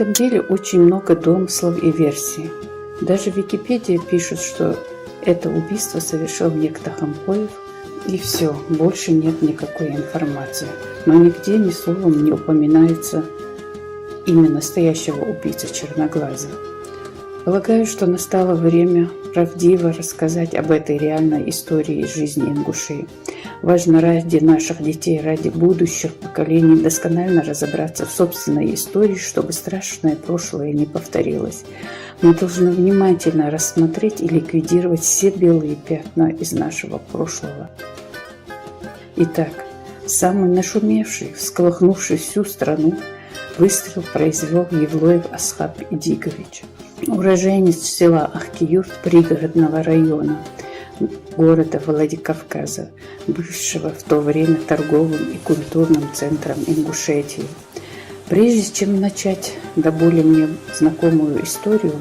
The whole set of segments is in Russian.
На самом деле очень много домыслов и версий. Даже в Википедии пишут, что это убийство совершил некто Хамхоев, и все, больше нет никакой информации. Но нигде ни словом не упоминается имя настоящего убийцы Черноглазого. Полагаю, что настало время правдиво рассказать об этой реальной истории из жизни ингушей. Важно ради наших детей, ради будущих поколений досконально разобраться в собственной истории, чтобы страшное прошлое не повторилось. Мы должны внимательно рассмотреть и ликвидировать все белые пятна из нашего прошлого. Итак, самый нашумевший, всколыхнувший всю страну, выстрел произвел Евлоев Асхаб Идигович, уроженец села Ахкиюрт пригородного района города Владикавказа, бывшего в то время торговым и культурным центром Ингушетии. Прежде чем начать до более мне знакомую историю,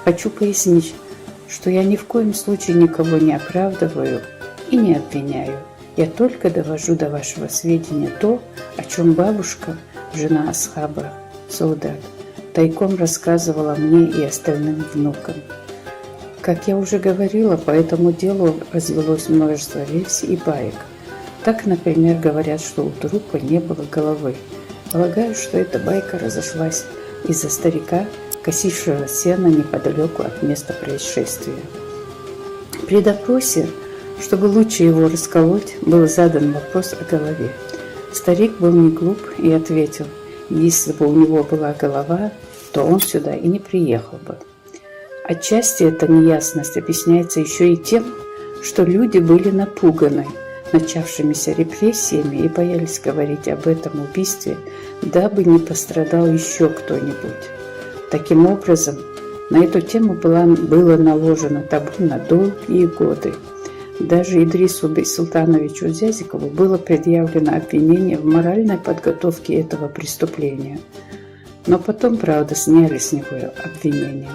хочу пояснить, что я ни в коем случае никого не оправдываю и не обвиняю. Я только довожу до вашего сведения то, о чем бабушка, жена Асхаба, Саудат, тайком рассказывала мне и остальным внукам. Как я уже говорила, по этому делу развелось множество версий и баек. Так, например, говорят, что у трупа не было головы. Полагаю, что эта байка разошлась из-за старика, косившего сено неподалеку от места происшествия. При допросе, чтобы лучше его расколоть, был задан вопрос о голове. Старик был не глуп и ответил: если бы у него была голова, то он сюда и не приехал бы. Отчасти эта неясность объясняется еще и тем, что люди были напуганы начавшимися репрессиями и боялись говорить об этом убийстве, дабы не пострадал еще кто-нибудь. Таким образом, на эту тему было наложено табу на долгие годы. Даже Идрису Бейсултановичу Зязикову было предъявлено обвинение в моральной подготовке этого преступления. Но потом, правда, сняли с него обвинение.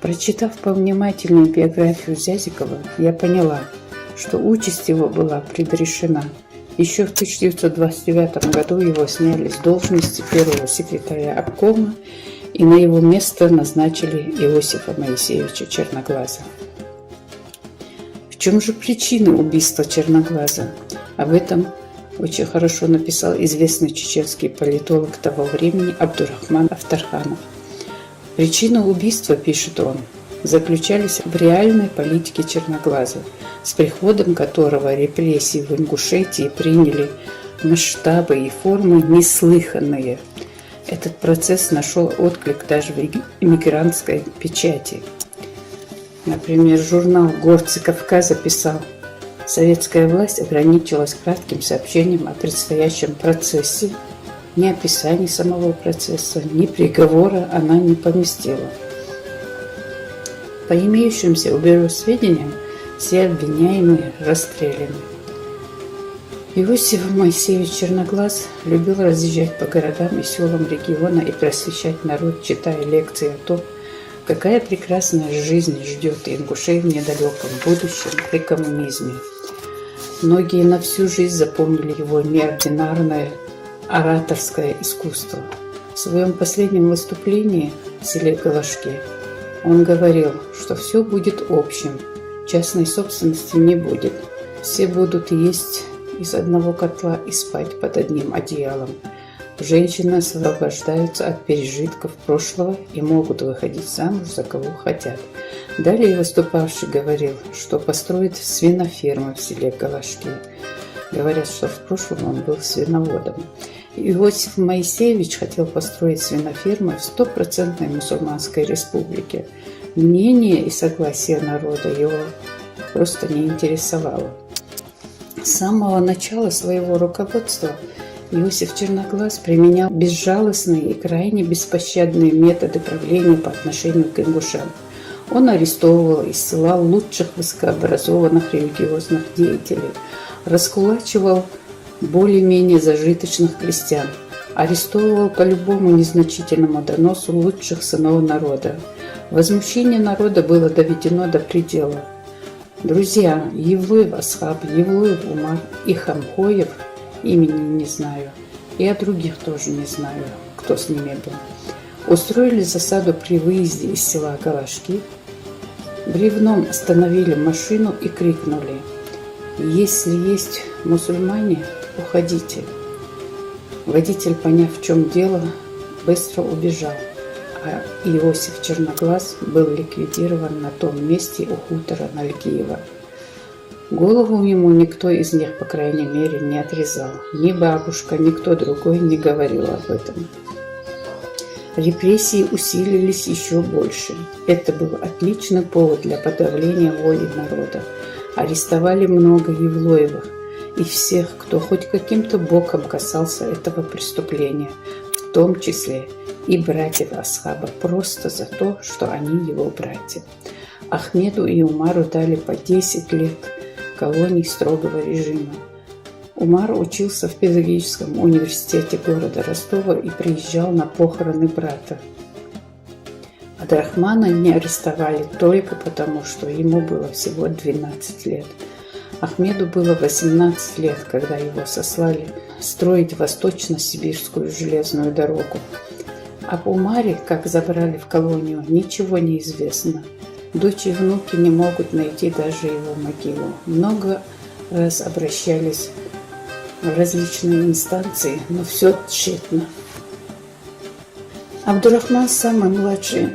Прочитав повнимательнее биографию Зязикова, я поняла, что участь его была предрешена. Еще в 1929 году его сняли с должности первого секретаря обкома, и на его место назначили Иосифа Моисеевича Черноглаза. В чем же причина убийства Черноглаза? Об этом очень хорошо написал известный чеченский политолог того времени Абдурахман Афтарханов. Причина убийства, пишет он, заключались в реальной политике Черноглаза, с приходом которого репрессии в Ингушетии приняли масштабы и формы неслыханные. Этот процесс нашел отклик даже в эмигрантской печати. Например, журнал «Горцы Кавказа» писал: советская власть ограничилась кратким сообщением о предстоящем процессе. Ни описания самого процесса, ни приговора она не поместила. По имеющимся у бюро сведениям, все обвиняемые расстреляны. Иосиф Моисеевич Черноглаз любил разъезжать по городам и селам региона и просвещать народ, читая лекции о том, какая прекрасная жизнь ждет ингушей в недалеком будущем при коммунизме. Многие на всю жизнь запомнили его неординарное ораторское искусство. В своем последнем выступлении в селе Галашке он говорил, что все будет общим, частной собственности не будет, все будут есть из одного котла и спать под одним одеялом. Женщины освобождаются от пережитков прошлого и могут выходить замуж за кого хотят. Далее выступавший говорил, что построит свиноферму в селе Галашки. Говорят, что в прошлом он был свиноводом. Иосиф Моисеевич хотел построить свиноферму в 100% мусульманской республике. Мнение и согласие народа его просто не интересовало. С самого начала своего руководства Иосиф Черноглаз применял безжалостные и крайне беспощадные методы правления по отношению к ингушам. Он арестовывал и ссылал лучших высокообразованных религиозных деятелей, раскулачивал более-менее зажиточных крестьян, арестовывал по любому незначительному доносу лучших сынов народа. Возмущение народа было доведено до предела. Друзья, Евлоев Асхаб, Евлоев Умар и Хамхоев, имени не знаю, и о других тоже не знаю, кто с ними был. устроили засаду при выезде из села Галашки, бревном остановили машину и крикнули: «Если есть мусульмане, уходите». Водитель, поняв, в чем дело, быстро убежал, а Иосиф Черноглаз был ликвидирован на том месте у хутора Нальгиева. Голову ему никто из них, по крайней мере, не отрезал. Ни бабушка, никто другой не говорил об этом. Репрессии усилились еще больше. Это был отличный повод для подавления воли народа. Арестовали много Евлоевых и всех, кто хоть каким-то боком касался этого преступления, в том числе и братьев Асхаба, просто за то, что они его братья. Ахмеду и Умару дали по 10 лет колоний строгого режима. Умар учился в педагогическом университете города Ростова и приезжал на похороны брата. Абдрахмана не арестовали только потому, что ему было всего 12 лет. Ахмеду было 18 лет, когда его сослали строить Восточно-Сибирскую железную дорогу. Об Умаре, как забрали в колонию, ничего не известно. Дочь и внуки не могут найти даже его могилу. Много раз обращались в различные инстанции, но все тщетно. Абдурахман, самый младший,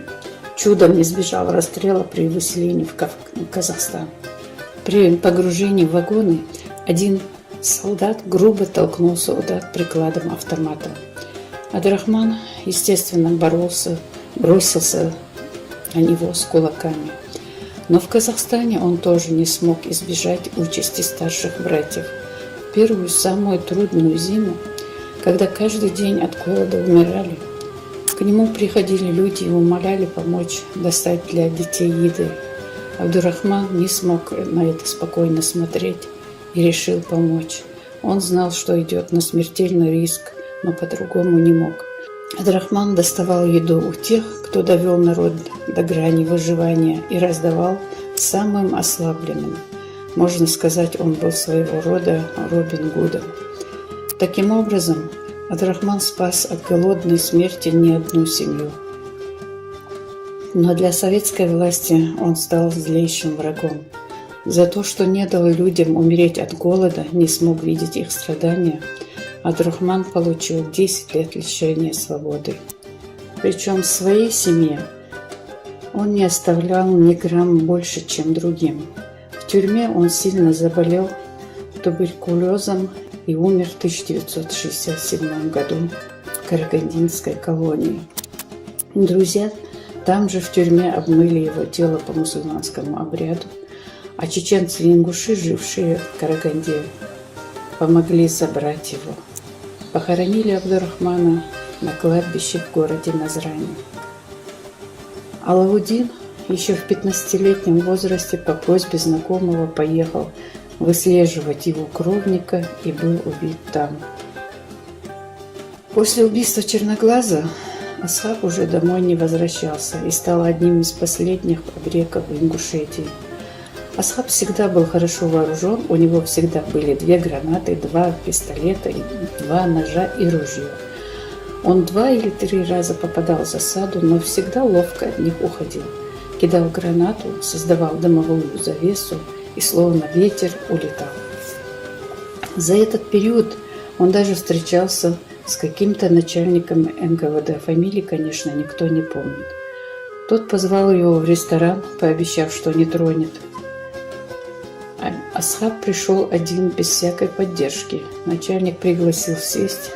чудом избежал расстрела при выселении в Казахстан. При погружении в вагоны один солдат грубо толкнул солдат прикладом автомата. Абдурахман, естественно, бросился на него с кулаками. Но в Казахстане он тоже не смог избежать участи старших братьев. В первую, самую трудную зиму, когда каждый день от голода умирали, к нему приходили люди и умоляли помочь достать для детей еды. Абдурахман не смог на это спокойно смотреть и решил помочь. Он знал, что идет на смертельный риск, но по-другому не мог. Абдурахман доставал еду у тех, кто довел народ до грани выживания, и раздавал самым ослабленным. Можно сказать, он был своего рода Робин Гудом. Таким образом, Абдурахман спас от голодной смерти не одну семью. Но для советской власти он стал злейшим врагом. За то, что не дал людям умереть от голода, не смог видеть их страдания, Абдурахман получил 10 лет лишения свободы. Причем в своей семье он не оставлял ни грамм больше, чем другим. В тюрьме он сильно заболел туберкулезом и умер в 1967 году в Карагандинской колонии. Друзья там же в тюрьме обмыли его тело по мусульманскому обряду, а чеченцы и ингуши, жившие в Караганде, помогли собрать его. Похоронили Абдурахмана на кладбище в городе Назрани. Алаудин еще в 15-летнем возрасте по просьбе знакомого поехал выслеживать его кровника и был убит там. После убийства Черноглаза Асхаб уже домой не возвращался и стал одним из последних обреков в Ингушетии. Асхаб всегда был хорошо вооружен, у него всегда были 2 гранаты, 2 пистолета, 2 ножа и ружье. Он 2 или 3 раза попадал в засаду, но всегда ловко от них уходил. Кидал гранату, создавал дымовую завесу и словно ветер улетал. За этот период он даже встречался с каким-то начальником НКВД. Фамилии, конечно, никто не помнит. Тот позвал его в ресторан, пообещав, что не тронет. Асхаб пришел один, без всякой поддержки. Начальник пригласил сесть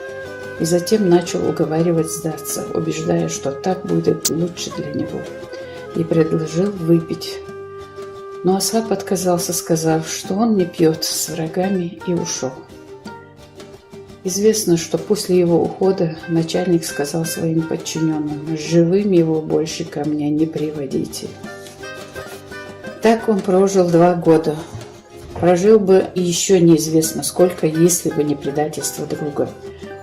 и затем начал уговаривать сдаться, убеждая, что так будет лучше для него, и предложил выпить. Но Асхаб отказался, сказав, что он не пьет с врагами, и ушел. Известно, что после его ухода начальник сказал своим подчиненным: «Живым его больше ко мне не приводите». Так он прожил 2 года. Прожил бы еще неизвестно сколько, если бы не предательство друга.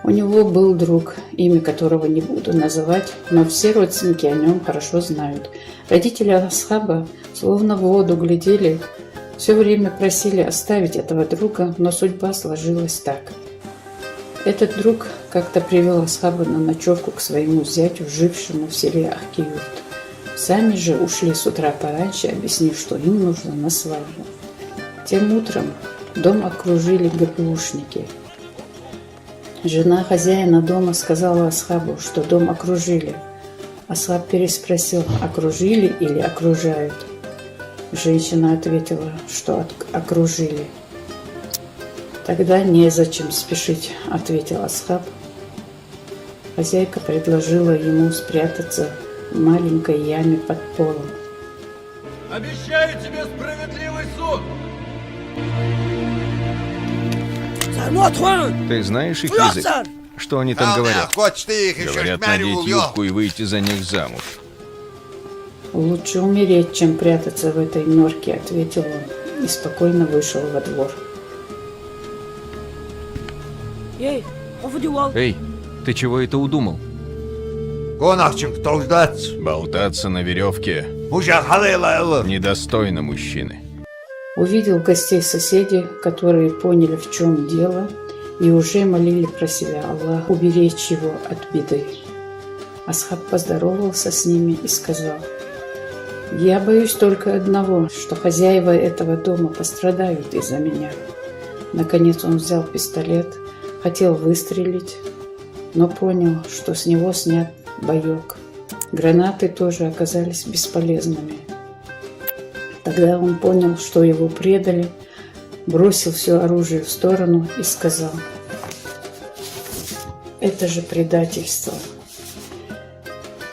У него был друг, имя которого не буду называть, но все родственники о нем хорошо знают. Родители Асхаба словно в воду глядели, все время просили оставить этого друга, но судьба сложилась так. Этот друг как-то привел Асхаба на ночевку к своему зятю, жившему в селе Ахкиюрт. Сами же ушли с утра пораньше, объяснив, что им нужно на свадьбу. Тем утром дом окружили ГПУшники. Жена хозяина дома сказала Асхабу, что дом окружили. Асхаб переспросил, окружили или окружают? Женщина ответила, что окружили. Тогда незачем спешить, ответил Асхаб. Хозяйка предложила ему спрятаться в маленькой яме под полом. Обещаю тебе справедливый суд! Ты знаешь их язык? Что они там говорят? Говорят, надеть юбку и выйти за них замуж. Лучше умереть, чем прятаться в этой норке, ответил он и спокойно вышел во двор. Эй, ты чего это удумал? Болтаться на веревке недостойно мужчины. Увидел гостей соседей, которые поняли, в чем дело, и уже молили про себя Аллах уберечь его от беды. Асхаб поздоровался с ними и сказал: «Я боюсь только одного, что хозяева этого дома пострадают из-за меня». Наконец он взял пистолет, хотел выстрелить, но понял, что с него снят боек. Гранаты тоже оказались бесполезными. Тогда он понял, что его предали, бросил все оружие в сторону и сказал: «Это же предательство».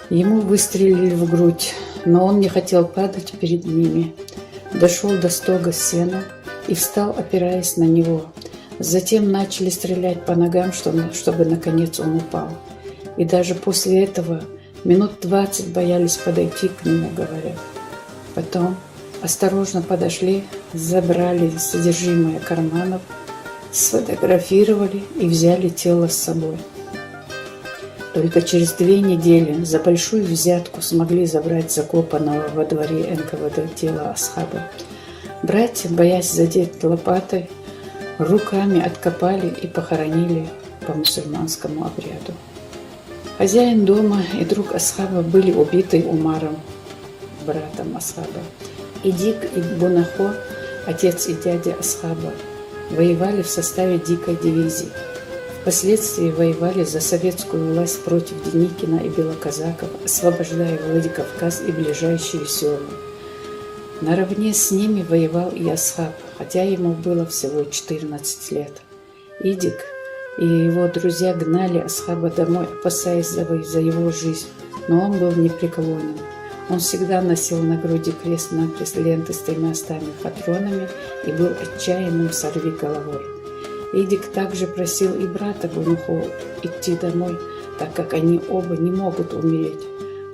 Ему выстрелили в грудь, но он не хотел падать перед ними. Дошел до стога сена и встал, опираясь на него. Затем начали стрелять по ногам, чтобы наконец он упал. И даже после этого минут 20 боялись подойти к нему, говорят. Потом осторожно подошли, забрали содержимое карманов, сфотографировали и взяли тело с собой. Только через 2 недели за большую взятку смогли забрать закопанного во дворе НКВД тело Асхаба. Братья, боясь задеть лопатой, руками откопали и похоронили по мусульманскому обряду. Хозяин дома и друг Асхаба были убиты Умаром, братом Асхаба. И Дик, и Бунахо, отец и дядя Асхаба, воевали в составе дикой дивизии. Впоследствии воевали за советскую власть против Деникина и белоказаков, освобождая Владикавказ и ближайшие села. Наравне с ними воевал и Асхаб, хотя ему было всего 14 лет. Идик и его друзья гнали Асхаба домой, опасаясь за его жизнь, но он был непреклонен. Он всегда носил на груди крест-накрест ленты с 300 патронами и был отчаянным сорвиголовой. Идик также просил и брата Бунуху идти домой, так как они оба не могут умереть.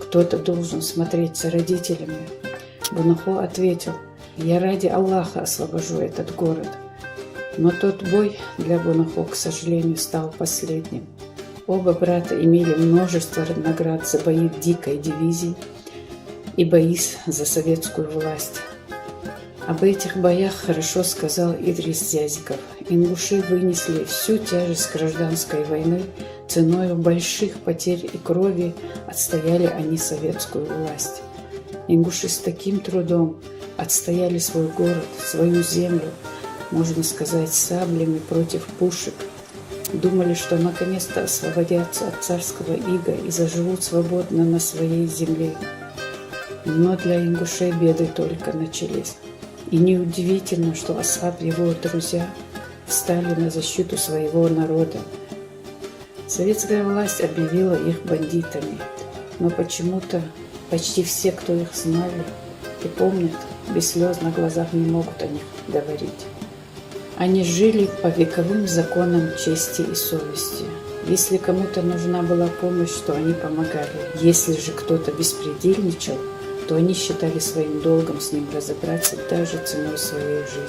Кто-то должен смотреть за родителями. Бунуху ответил: «Я ради Аллаха освобожу этот город». Но тот бой для Бунуху, к сожалению, стал последним. Оба брата имели множество наград за бои в дикой дивизии и бои за советскую власть. Об этих боях хорошо сказал Идрис Зязиков. Ингуши вынесли всю тяжесть гражданской войны, ценой больших потерь и крови отстояли они советскую власть. Ингуши с таким трудом отстояли свой город, свою землю, можно сказать, саблями против пушек. Думали, что наконец-то освободятся от царского ига и заживут свободно на своей земле. Но для ингушей беды только начались. И неудивительно, что Асхаб и его друзья встали на защиту своего народа. Советская власть объявила их бандитами, но почему-то почти все, кто их знали и помнят, без слез на глазах не могут о них говорить. Они жили по вековым законам чести и совести. Если кому-то нужна была помощь, то они помогали. Если же кто-то беспредельничал, то они считали своим долгом с ним разобраться даже ценой своей жизни.